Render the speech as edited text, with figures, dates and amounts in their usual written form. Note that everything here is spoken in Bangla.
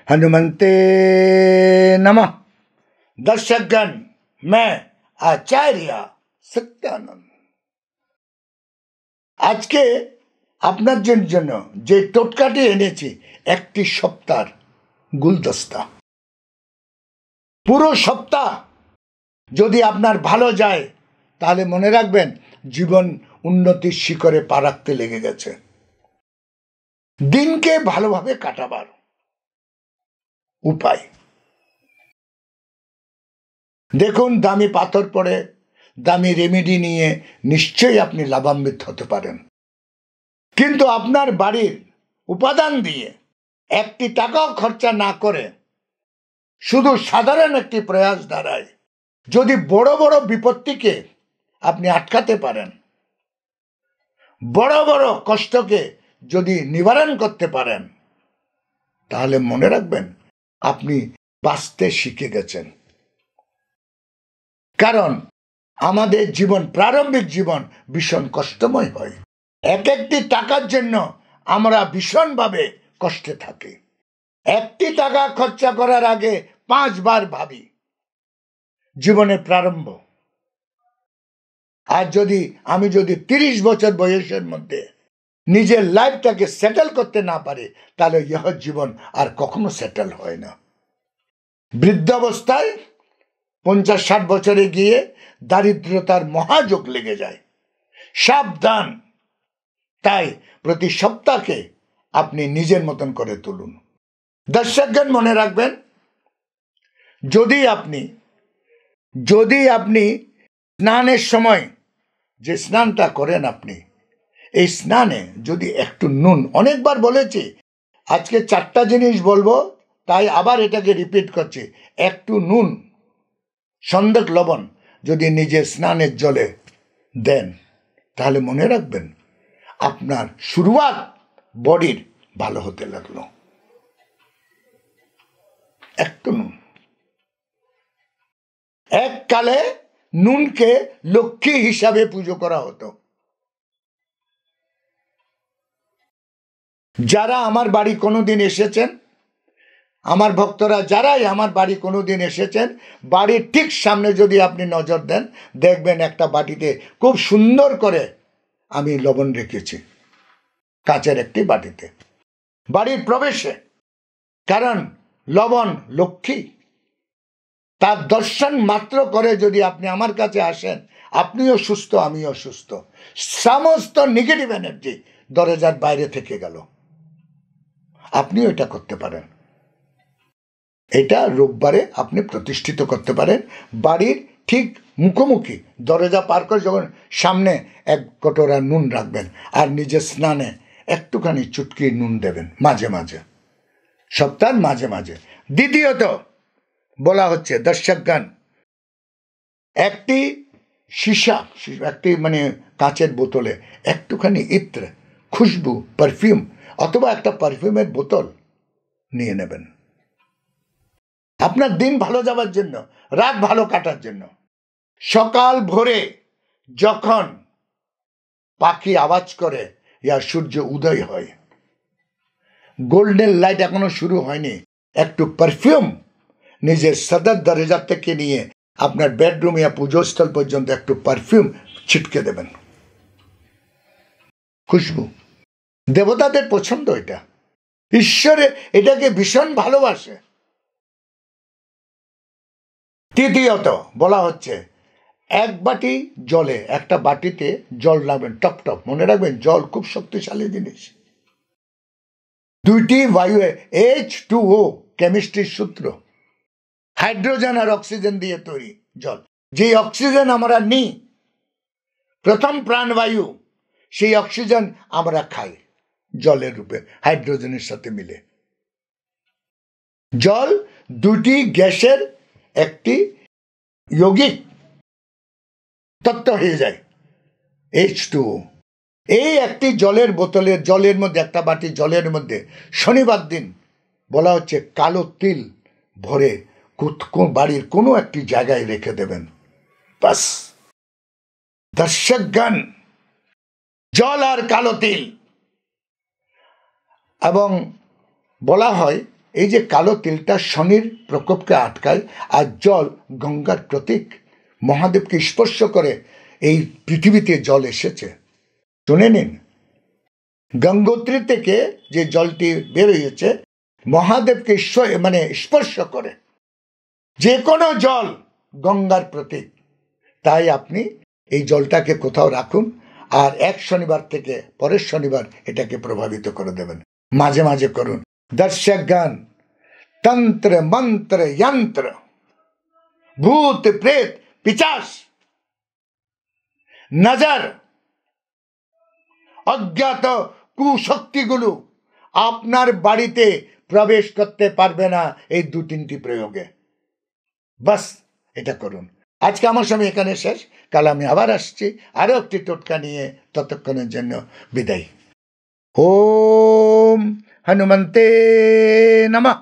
हनुमंते नमः। दर्शकगण, मैं आचार्य सत्यानंद আজকে আপনাদের জন্য যে টোটকাটি এনেছি একটি সপ্তাহ গুলদস্তা। পুরো সপ্তাহ যদি আপনার ভালো যায় তাহলে মনে রাখবেন জীবন উন্নতির শিখরে পা রাখতে লেগে গেছে। দিনকে ভালোভাবে কাটাবার উপায় দেখুন। দামি পাথর পড়ে দামি রেমেডি নিয়ে নিশ্চয়ই আপনি লাভান্বিত হতে পারেন, কিন্তু আপনার বাড়ির উপাদান দিয়ে একটি টাকাও খরচা না করে শুধু সাধারণ একটি প্রয়াস দ্বারায় যদি বড় বড় বিপত্তিকে আপনি আটকাতে পারেন, বড় বড় কষ্টকে যদি নিবারণ করতে পারেন, তাহলে মনে রাখবেন আপনি বাঁচতে শিখে গেছেন। কারণ আমাদের জীবন, প্রারম্ভিক জীবন ভীষণ কষ্টময় হয়। এক একটি টাকার জন্য আমরা ভীষণভাবে কষ্টে থাকি। একটি টাকা খরচা করার আগে 5 বার ভাবি জীবনের প্রারম্ভ। আর আমি যদি 30 বছর বয়সের মধ্যে নিজের লাইফটাকে সেটেল করতে না পারে, তাহলে ইহ জীবন আর কখনো সেটেল হয় না। বৃদ্ধাবস্থায় 50-60 বছরে গিয়ে দারিদ্রতার মহাযোগ লেগে যায়। সাবধান। তাই প্রতি সপ্তাহে আপনি নিজের মতন করে তুলুন। দর্শকগণ মনে রাখবেন, যদি আপনি স্নানের সময় যে স্নানটা করেন, আপনি এই স্নানে যদি একটু নুন, অনেকবার বলেছি, আজকে 4টা জিনিস বলবো, তাই আবার এটাকে রিপিট করছি। একটু নুন, সন্দেক লবণ যদি নিজের স্নানের জলে দেন, তাহলে মনে রাখবেন আপনার শুরুয়াত বডির ভালো হতে লাগলো। একটু নুন। এককালে নুনকে লক্ষ্মী হিসাবে পুজো করা হতো। যারা আমার বাড়ি কোনোদিন এসেছেন, আমার ভক্তরা যারাই আমার বাড়ি কোনোদিন এসেছেন, বাড়ির ঠিক সামনে যদি আপনি নজর দেন, দেখবেন একটা বাটিতে খুব সুন্দর করে আমি লবণ রেখেছি, কাচের একটি বাটিতে, বাড়ির প্রবেশে। কারণ লবণ লক্ষ্মী, তার দর্শন মাত্র করে যদি আপনি আমার কাছে আসেন, আপনিও সুস্থ, আমিও সুস্থ। সমস্ত নেগেটিভ এনার্জি দরজার বাইরে থেকে গেল। আপনিও এটা করতে পারেন। এটা রোববারে আপনি প্রতিষ্ঠিত করতে পারেন। বাড়ির ঠিক মুখোমুখি দরজা পার করে যখন সামনে এক কটোরা নুন রাখবেন, আর নিজের স্নানে একটুখানি চুটকি নুন দেবেন মাঝে মাঝে, সপ্তাহের মাঝে মাঝে। দ্বিতীয়ত বলা হচ্ছে, দর্শকগণ, একটি একটি কাচের বোতলে একটুখানি ইত্র, খুশবু, পারফিউম অথবা একটা পারফিউমের বোতল নিয়ে নেবেন। আপনার দিন ভালো যাওয়ার জন্য, রাত ভালো কাটার জন্য। সকাল ভোরে যখন পাখি আওয়াজ করে ইয়া সূর্য উদয় হয়, গোল্ডেন লাইট এখনো শুরু হয়নি, একটু পারফিউম নিজের সদর দরজা থেকে নিয়ে আপনার বেডরুম ইয়া পুজোস্থল পর্যন্ত একটু পারফিউম ছিটকে দেবেন। খুশবু দেবতাদের পছন্দ, এটা ঈশ্বরে এটাকে ভীষণ ভালোবাসে। তৃতীয়ত বলা হচ্ছে, এক বাটি জলে, একটা বাটিতে জল রাখবেন, টপ টপ। মনে রাখবেন জল খুব শক্তিশালী জিনিস। 2টি বায়ু, H2O কেমিস্ট্রির সূত্র, হাইড্রোজেন আর অক্সিজেন দিয়ে তৈরি জল। যে অক্সিজেন আমরা নিই, প্রথম প্রাণবায়ু, সেই অক্সিজেন আমরা খাই জলের রূপে হাইড্রোজেনের সাথে মিলে। জল 2টি গ্যাসের একটি যৌগিক তত্ত্ব হয়ে যায়, H2O। এই একটি জলের বোতলের, জলের মধ্যে, একটা বাটি জলের মধ্যে শনিবার দিন বলা হচ্ছে কালো তিল ভরে বাড়ির কোনো একটি জায়গায় রেখে দেবেন, বাস। দর্শকগণ, জল আর কালো তিল। এবং বলা হয় এই যে কালো তিলটা শনির প্রকোপকে আটকায়, আর জল গঙ্গার প্রতীক, মহাদেবকে স্পর্শ করে এই পৃথিবীতে জল এসেছে। শুনে নিন, গঙ্গোত্রী থেকে যে জলটি বেরোয়েছে মহাদেবকে স্পর্শ করে। যে কোনো জল গঙ্গার প্রতীক। তাই আপনি এই জলটাকে কোথাও রাখুন, আর এক শনিবার থেকে পরের শনিবার এটাকে প্রভাবিত করে দেবেন। মাঝে মাঝে করুন। দর্শক গান, তন্ত্র মন্ত্র যন্ত্র, ভূত প্রেত পিচাস, নজর, অজ্ঞাত কুশক্তিগুলো আপনার বাড়িতে প্রবেশ করতে পারবে না এই 2-3টি প্রয়োগে। বাস এটা করুন। আজকে আমার সময় এখানে শেষ। কাল আমি আবার আসছি আরো একটি টোটকা নিয়ে। ততক্ষণের জন্য বিদায়। ওম হনুমন্তে নমঃ।